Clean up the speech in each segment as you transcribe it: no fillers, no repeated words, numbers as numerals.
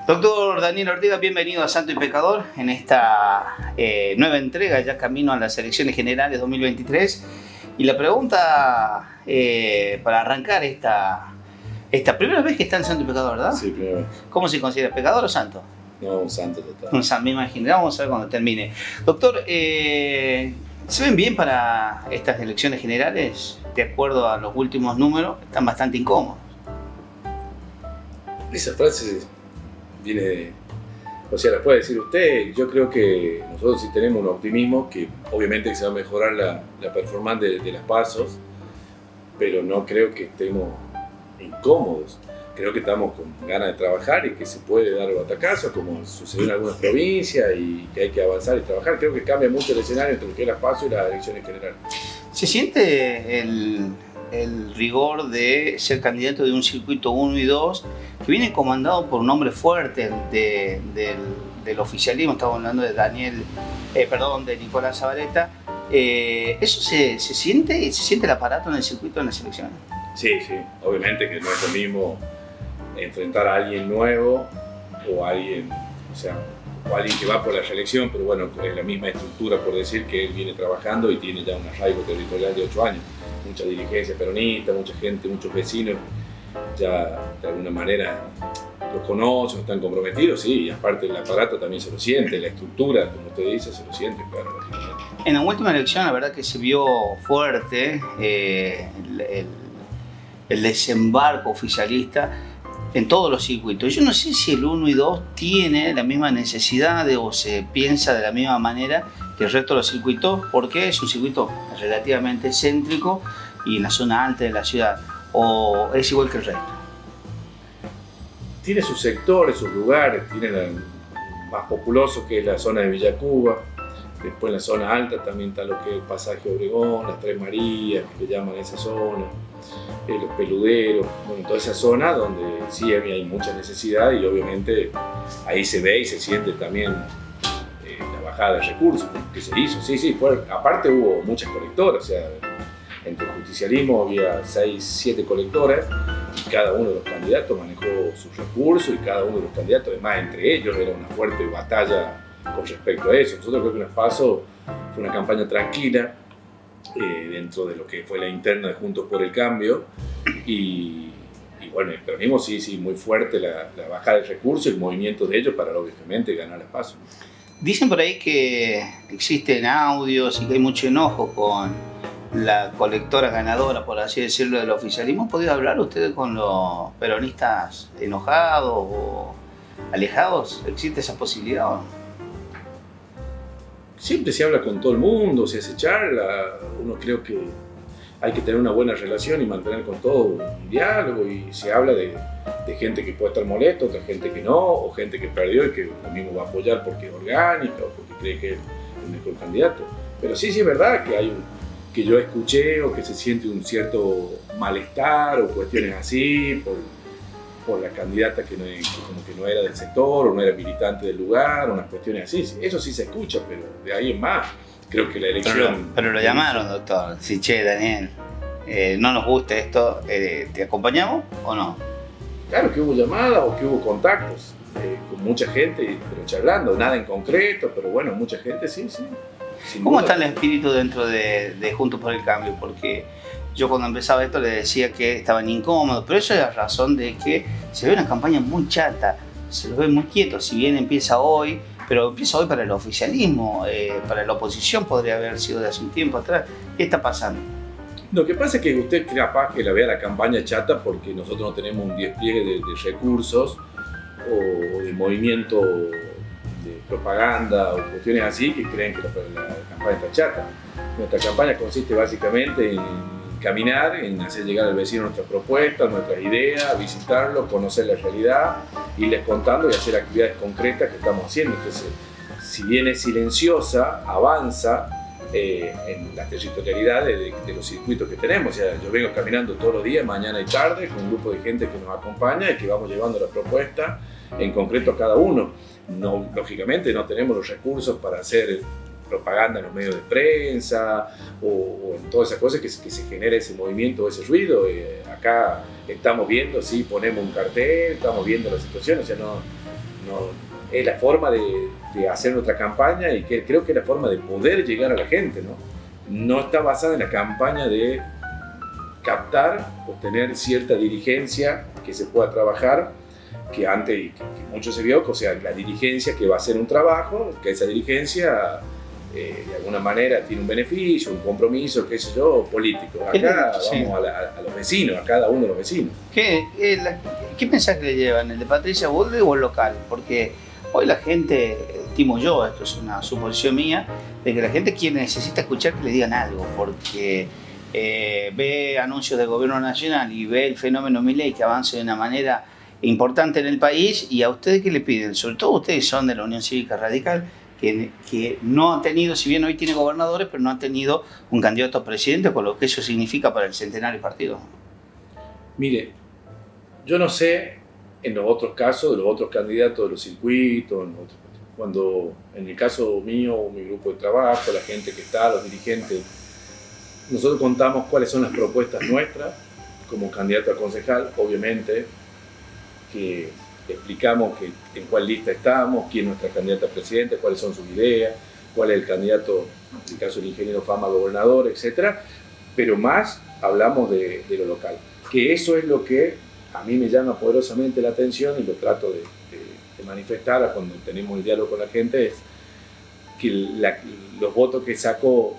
Doctor Daniel Ortega, bienvenido a Santo y Pecador en esta nueva entrega, ya camino a las elecciones generales 2023. Y la pregunta para arrancar esta primera vez que está en Santo y Pecador, ¿verdad? Sí, primera vez. ¿Cómo se considera? ¿Pecador o santo? No, un santo total. Un santo, me imagino. Vamos a ver cuando termine. Doctor, ¿se ven bien para estas elecciones generales? De acuerdo a los últimos números, están bastante incómodos. Esa frase viene de... O sea, la puede decir usted. Yo creo que nosotros sí tenemos un optimismo que obviamente se va a mejorar la performance de las pasos, pero no creo que estemos incómodos. Creo que estamos con ganas de trabajar y que se puede dar el batacazo, como sucedió en algunas provincias, y que hay que avanzar y trabajar. Creo que cambia mucho el escenario entre lo que es las pasos y las elecciones generales. ¿Se siente el rigor de ser candidato de un circuito 1 y 2 que viene comandado por un hombre fuerte del oficialismo? Estamos hablando de de Nicolás Zabaleta. ¿Eso se siente? ¿Se siente el aparato en el circuito en las elecciones? Sí, obviamente que no es lo mismo enfrentar a alguien nuevo o alguien que va por la reelección, pero bueno, es la misma estructura, por decir, que él viene trabajando y tiene ya un arraigo territorial de 8 años. Mucha dirigencia peronista, mucha gente, muchos vecinos ya de alguna manera lo conocen, están comprometidos, sí, y aparte el aparato también se lo siente, la estructura, como usted dice, se lo siente, claro. En la última elección, la verdad que se vio fuerte el desembarco oficialista en todos los circuitos. Yo no sé si el 1 y 2 tiene la misma necesidad o se piensa de la misma manera que el resto de los circuitos, porque es un circuito relativamente céntrico y en la zona alta de la ciudad, o es igual que el resto. Tiene sus sectores, sus lugares, tiene el más populoso, que es la zona de Villa Cuba. Después en la zona alta también está lo que es el pasaje Obregón, las Tres Marías, que le llaman esa zona, los Peluderos, bueno, toda esa zona donde sí hay mucha necesidad, y obviamente ahí se ve y se siente también la bajada de recursos que se hizo. Sí, aparte hubo muchas colectoras, o sea, entre el justicialismo había 6, 7 colectoras, y cada uno de los candidatos manejó sus recursos, y cada uno de los candidatos, además entre ellos, era una fuerte batalla con respecto a eso. Nosotros creo que nos pasó, fue una campaña tranquila dentro de lo que fue la interna de Juntos por el Cambio, y bueno, el peronismo sí, muy fuerte la bajada de recursos, el movimiento de ellos para obviamente ganar las pasos. Dicen por ahí que existen audios y que hay mucho enojo con la colectora ganadora, por así decirlo, del oficialismo. ¿Han podido hablar ustedes con los peronistas enojados o alejados? ¿Existe esa posibilidad o no? Siempre se habla con todo el mundo, se hace charla. Uno creo que hay que tener una buena relación y mantener con todo un diálogo, y se habla de gente que puede estar molesta, otra gente que no, o gente que perdió y que lo mismo va a apoyar porque es orgánica o porque cree que es el mejor candidato. Pero sí es verdad que que yo escuché, o que se siente un cierto malestar o cuestiones así por la candidata que como que no era del sector o no era militante del lugar, unas cuestiones así. Eso sí se escucha, pero de ahí en más creo que la elección... Pero lo llamaron, doctor. Sí, che, Daniel, no nos gusta esto, ¿te acompañamos o no? Claro que hubo llamadas o que hubo contactos con mucha gente, pero charlando, nada en concreto, pero bueno, mucha gente sí. ¿Cómo está el espíritu dentro de Juntos por el Cambio? Porque yo cuando empezaba esto le decía que estaban incómodos, pero eso es la razón de que se ve una campaña muy chata, se los ve muy quietos. Si bien empieza hoy, pero empieza hoy para el oficialismo, para la oposición podría haber sido de hace un tiempo atrás. ¿Qué está pasando? Lo que pasa es que usted capaz que la vea la campaña chata porque nosotros no tenemos un despliegue de recursos o de movimiento de propaganda o cuestiones así que creen que la campaña está chata. Nuestra campaña consiste básicamente en caminar, en hacer llegar al vecino nuestras propuestas, nuestras ideas, visitarlo, conocer la realidad, irles contando y hacer actividades concretas que estamos haciendo. Entonces, si bien es silenciosa, avanza en la territorialidad de los circuitos que tenemos. O sea, yo vengo caminando todos los días, mañana y tarde, con un grupo de gente que nos acompaña y que vamos llevando la propuesta en concreto a cada uno. No, lógicamente no tenemos los recursos para hacer propaganda en los medios de prensa o en todas esas cosas que se genera ese movimiento, ese ruido. Acá estamos viendo, sí, ponemos un cartel, estamos viendo la situación, o sea, no es la forma de hacer nuestra campaña y que creo que es la forma de poder llegar a la gente, ¿no? No está basada en la campaña de captar, obtener cierta dirigencia que se pueda trabajar, que antes que mucho se vio, o sea, la dirigencia que va a hacer un trabajo, que esa dirigencia de alguna manera tiene un beneficio, un compromiso, qué sé yo, político. Acá vamos a los vecinos, a cada uno de los vecinos. ¿Qué mensaje le llevan, el de Patricia Bullrich o el local? Porque hoy la gente, estimo yo, esto es una suposición mía, de que la gente necesita escuchar que le digan algo, porque ve anuncios del gobierno nacional y ve el fenómeno Milei que avanza de una manera importante en el país, y a ustedes ¿qué le piden? Sobre todo ustedes son de la Unión Cívica Radical, que no han tenido, si bien hoy tiene gobernadores, pero no han tenido un candidato a presidente, con lo que eso significa para el centenario partido. Mire, yo no sé en los otros casos, de los otros candidatos de los circuitos, cuando en el caso mío, mi grupo de trabajo, la gente que está, los dirigentes, nosotros contamos cuáles son las propuestas nuestras como candidato a concejal, obviamente, que explicamos en cuál lista estamos, quién es nuestra candidata a presidente, cuáles son sus ideas, cuál es el candidato, en el caso del ingeniero Fama, gobernador, etc. Pero más hablamos de lo local, que eso es lo que a mí me llama poderosamente la atención y lo trato de manifestar cuando tenemos el diálogo con la gente, es que los votos que sacó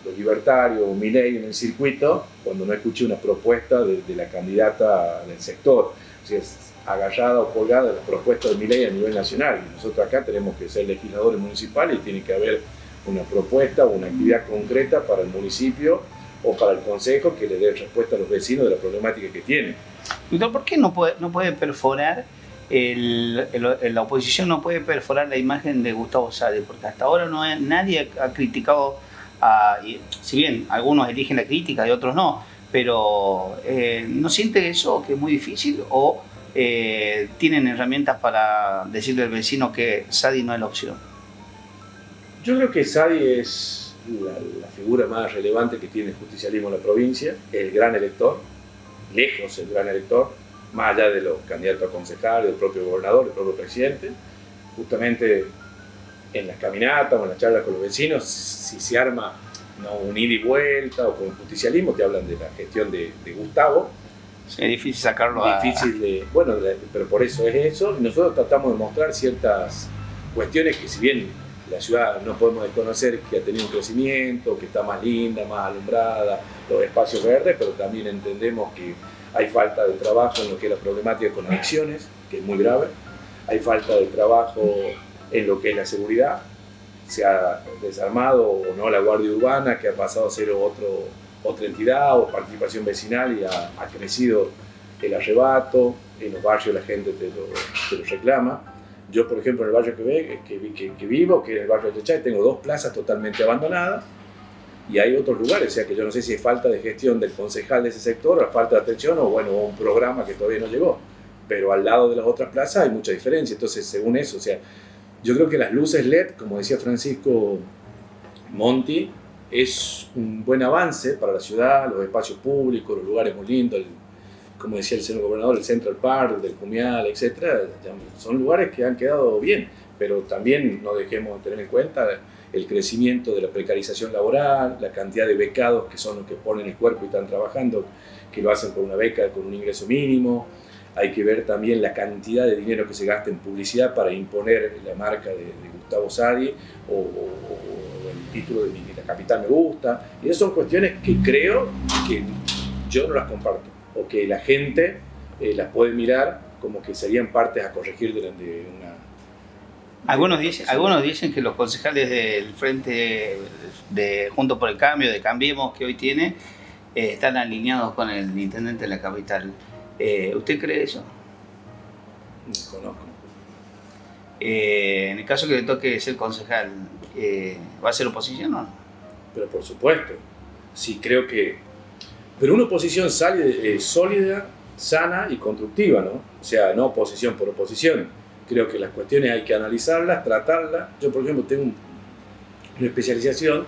los libertarios, Milei en el circuito, cuando no escuché una propuesta de la candidata del sector, o sea, agarrada o colgada de las propuestas de Milei a nivel nacional. Y nosotros acá tenemos que ser legisladores municipales y tiene que haber una propuesta o una actividad concreta para el municipio o para el consejo que le dé respuesta a los vecinos de la problemática que tienen. Doctor, ¿por qué no puede perforar, la oposición no puede perforar la imagen de Gustavo Sadi? Porque hasta ahora nadie ha criticado, si bien algunos eligen la crítica y otros no, pero ¿no siente eso que es muy difícil o tienen herramientas para decirle al vecino que Sadi no es la opción? Yo creo que Sadi es la figura más relevante que tiene el justicialismo en la provincia, el gran elector, lejos el gran elector, más allá de los candidatos a concejales, del propio gobernador, del propio presidente. Justamente en las caminatas o en las charlas con los vecinos, si se arma un ida y vuelta o con justicialismo, te hablan de la gestión de Gustavo. Sí, es difícil sacarlo pero por eso es eso. Y nosotros tratamos de mostrar ciertas cuestiones que, si bien la ciudad no podemos desconocer que ha tenido un crecimiento, que está más linda, más alumbrada, los espacios verdes, pero también entendemos que hay falta de trabajo en lo que es la problemática con adicciones, que es muy grave. Hay falta de trabajo en lo que es la seguridad. Se ha desarmado o no la Guardia Urbana, que ha pasado a ser otra entidad o participación vecinal, y ha crecido el arrebato. En los barrios la gente te lo reclama. Yo, por ejemplo, en el barrio que vivo, que es el barrio de Chachay, tengo 2 plazas totalmente abandonadas y hay otros lugares, o sea que yo no sé si es falta de gestión del concejal de ese sector, o falta de atención, o un programa que todavía no llegó. Pero al lado de las otras plazas hay mucha diferencia. Entonces, según eso, o sea, yo creo que las luces LED, como decía Francisco Monti, es un buen avance para la ciudad, los espacios públicos, los lugares muy lindos, como decía el señor gobernador, el Central Park, del Jumial, etc. Son lugares que han quedado bien, pero también no dejemos de tener en cuenta el crecimiento de la precarización laboral, la cantidad de becados que son los que ponen el cuerpo y están trabajando, que lo hacen con una beca, con un ingreso mínimo. Hay que ver también la cantidad de dinero que se gasta en publicidad para imponer la marca de Gustavo Sadi o el título de La Capital Me Gusta. Y esas son cuestiones que creo que yo no las comparto, o que la gente las puede mirar como que serían partes a corregir de una... Algunos dicen que los concejales del Frente de Juntos por el Cambio, de Cambiemos, que hoy tiene, están alineados con el intendente de la capital. ¿Usted cree eso? No conozco. En el caso que le toque ser concejal, ¿va a ser oposición o no? Pero por supuesto, sí creo que... Pero una oposición sólida, sana y constructiva, ¿no? O sea, no oposición por oposición. Creo que las cuestiones hay que analizarlas, tratarlas. Yo, por ejemplo, tengo una especialización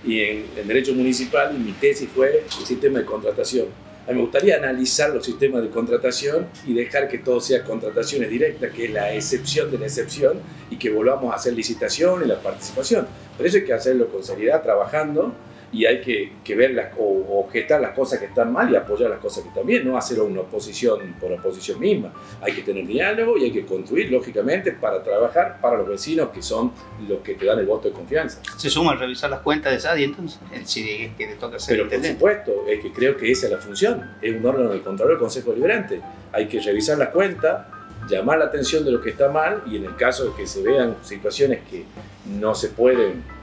en derecho municipal y mi tesis fue el sistema de contratación. A mí me gustaría analizar los sistemas de contratación y dejar que todo sea contrataciones directas, que es la excepción de la excepción, y que volvamos a hacer licitación y la participación. Pero eso hay que hacerlo con seriedad, trabajando, y hay que ver o objetar las cosas que están mal y apoyar las cosas que están bien, no hacer una oposición por oposición misma. Hay que tener diálogo y hay que construir, lógicamente, para trabajar para los vecinos, que son los que te dan el voto de confianza. Se suma a revisar las cuentas de SADI, entonces, si es que le toca ser Pero por supuesto, es que creo que esa es la función. Es un órgano del Contralor, el Consejo Deliberante. Hay que revisar las cuentas, llamar la atención de lo que está mal, y en el caso de que se vean situaciones que no se pueden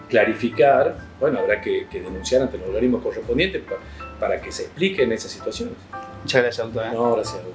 clarificar, bueno, habrá que denunciar ante los organismos correspondientes para que se expliquen esas situaciones. Muchas gracias, doctora. No, gracias a vos.